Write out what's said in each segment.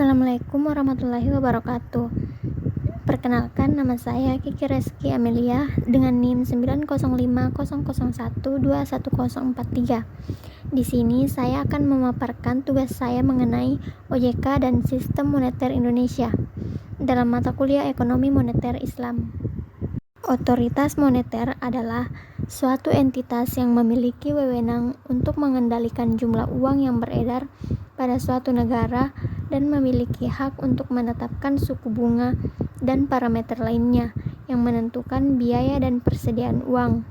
Assalamualaikum warahmatullahi wabarakatuh. Perkenalkan, nama saya Kiki Reski Amelia dengan NIM 90500012143. Di sini saya akan memaparkan tugas saya mengenai OJK dan Sistem Moneter Indonesia dalam mata kuliah Ekonomi Moneter Islam. Otoritas moneter adalah suatu entitas yang memiliki wewenang untuk mengendalikan jumlah uang yang beredar pada suatu negara dan memiliki hak untuk menetapkan suku bunga dan parameter lainnya yang menentukan biaya dan persediaan uang.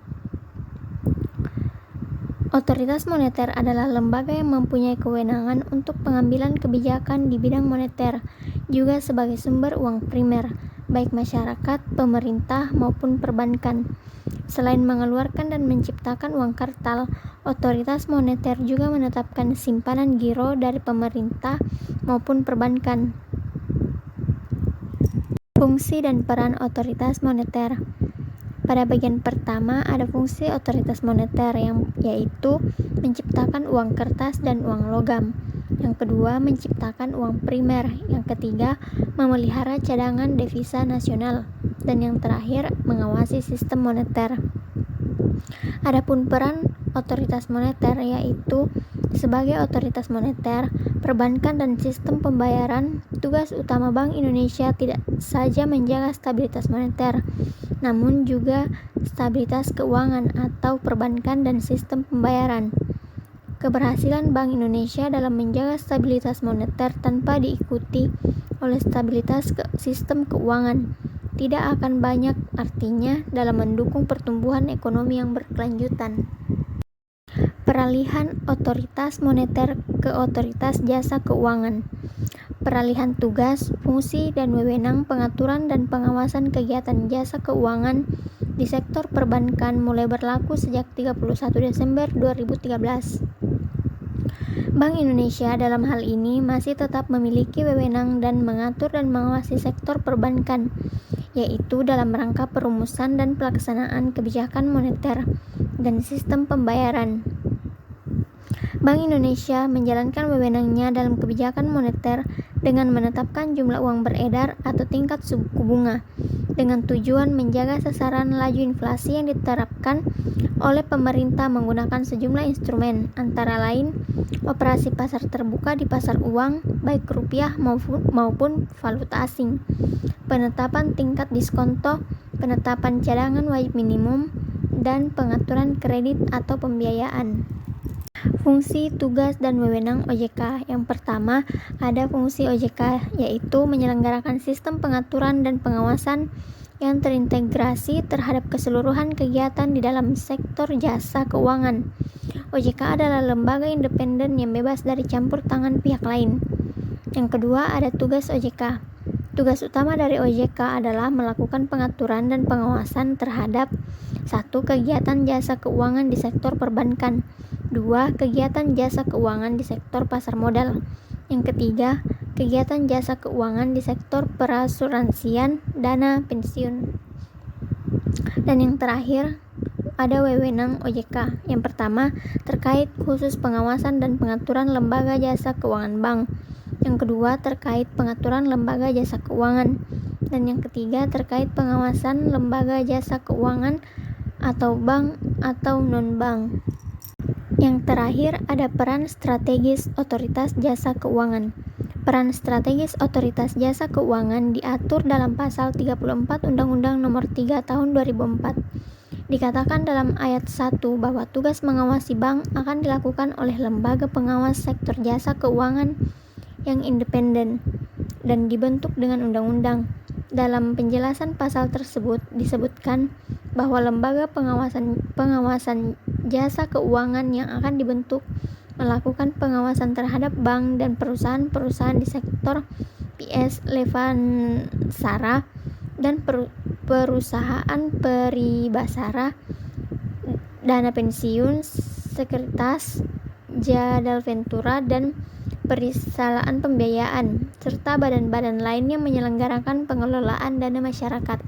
Otoritas moneter adalah lembaga yang mempunyai kewenangan untuk pengambilan kebijakan di bidang moneter, juga sebagai sumber uang primer, baik masyarakat, pemerintah, maupun perbankan. Selain mengeluarkan dan menciptakan uang kartal, otoritas moneter juga menetapkan simpanan giro dari pemerintah maupun perbankan. Fungsi dan peran otoritas moneter. Pada bagian pertama ada fungsi otoritas moneter yaitu menciptakan uang kertas dan uang logam. Yang kedua, menciptakan uang primer. Yang ketiga, memelihara cadangan devisa nasional. Dan yang terakhir, mengawasi sistem moneter. Adapun peran otoritas moneter yaitu sebagai otoritas moneter, perbankan dan sistem pembayaran, tugas utama Bank Indonesia tidak saja menjaga stabilitas moneter, namun juga stabilitas keuangan atau perbankan dan sistem pembayaran. Keberhasilan Bank Indonesia dalam menjaga stabilitas moneter tanpa diikuti oleh stabilitas sistem keuangan tidak akan banyak artinya dalam mendukung pertumbuhan ekonomi yang berkelanjutan. Peralihan otoritas moneter ke otoritas jasa keuangan. Peralihan tugas, fungsi, dan wewenang pengaturan dan pengawasan kegiatan jasa keuangan di sektor perbankan mulai berlaku sejak 31 Desember 2013. Bank Indonesia dalam hal ini masih tetap memiliki wewenang dan mengatur dan mengawasi sektor perbankan, yaitu dalam rangka perumusan dan pelaksanaan kebijakan moneter dan sistem pembayaran. Bank Indonesia menjalankan wewenangnya dalam kebijakan moneter dengan menetapkan jumlah uang beredar atau tingkat suku bunga dengan tujuan menjaga sasaran laju inflasi yang diterapkan oleh pemerintah menggunakan sejumlah instrumen, antara lain operasi pasar terbuka di pasar uang baik rupiah maupun valuta asing, penetapan tingkat diskonto, penetapan cadangan wajib minimum, dan pengaturan kredit atau pembiayaan. Fungsi, tugas, dan wewenang OJK. Yang pertama, ada fungsi OJK, yaitu menyelenggarakan sistem pengaturan dan pengawasan yang terintegrasi terhadap keseluruhan kegiatan di dalam sektor jasa keuangan. OJK adalah lembaga independen yang bebas dari campur tangan pihak lain. Yang kedua, ada tugas OJK. Tugas utama dari OJK adalah melakukan pengaturan dan pengawasan terhadap 1. Kegiatan jasa keuangan di sektor perbankan. 2. Kegiatan jasa keuangan di sektor pasar modal. Yang ketiga, kegiatan jasa keuangan di sektor perasuransian, dana pensiun. Dan yang terakhir, ada wewenang OJK. Yang pertama, terkait khusus pengawasan dan pengaturan lembaga jasa keuangan bank. Yang kedua, terkait pengaturan lembaga jasa keuangan. Dan yang ketiga, terkait pengawasan lembaga jasa keuangan atau bank atau non-bank. Yang terakhir, ada peran strategis otoritas jasa keuangan. Peran strategis otoritas jasa keuangan diatur dalam pasal 34 Undang-Undang Nomor 3 Tahun 2004. Dikatakan dalam ayat 1 bahwa tugas mengawasi bank akan dilakukan oleh lembaga pengawas sektor jasa keuangan yang independen dan dibentuk dengan undang-undang. Dalam penjelasan pasal tersebut disebutkan bahwa lembaga pengawasan jasa keuangan yang akan dibentuk melakukan pengawasan terhadap bank dan perusahaan-perusahaan di sektor PS Levansara dan perusahaan peribasara, dana pensiun, sekuritas, jadal ventura, dan perusahaan pembiayaan, serta badan-badan lain yang menyelenggarakan pengelolaan dana masyarakat.